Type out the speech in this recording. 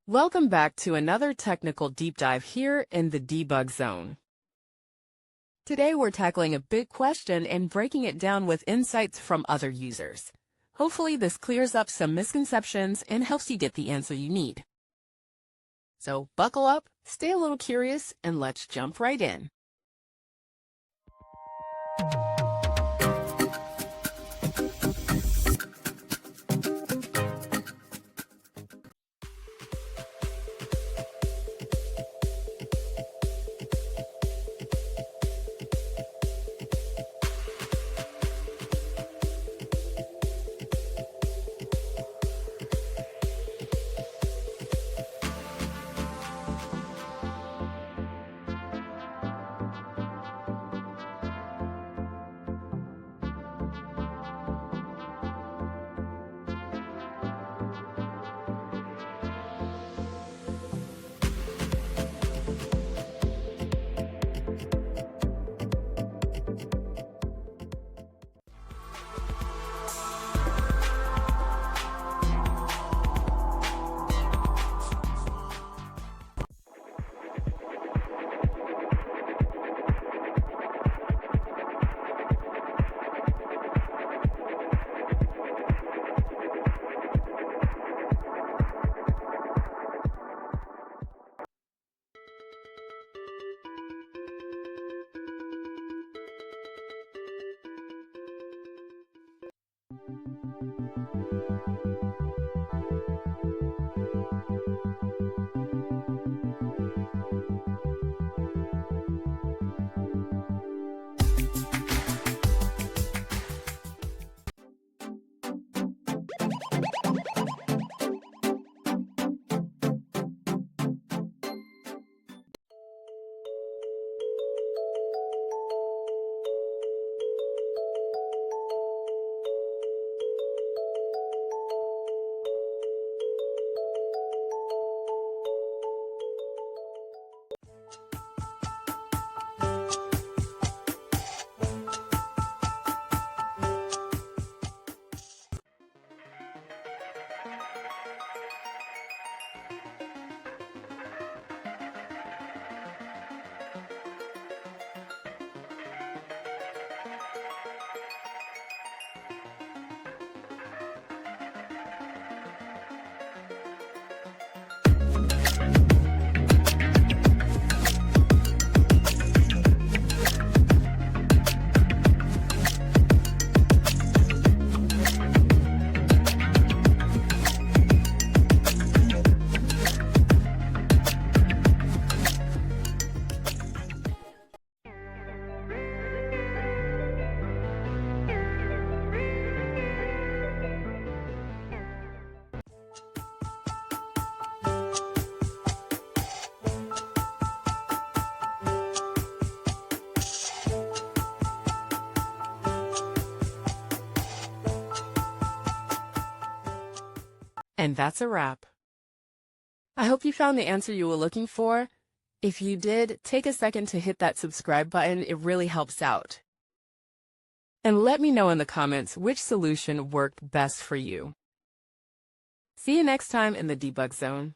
Welcome back to another technical deep dive here in the debug zone. Today we're tackling a big question and breaking it down with insights from other users. Hopefully this clears up some misconceptions and helps you get the answer you need. So buckle up, stay a little curious, and let's jump right in. And that's a wrap. I hope you found the answer you were looking for. If you did, take a second to hit that subscribe button. It really helps out. And let me know in the comments which solution worked best for you. See you next time in the debug zone.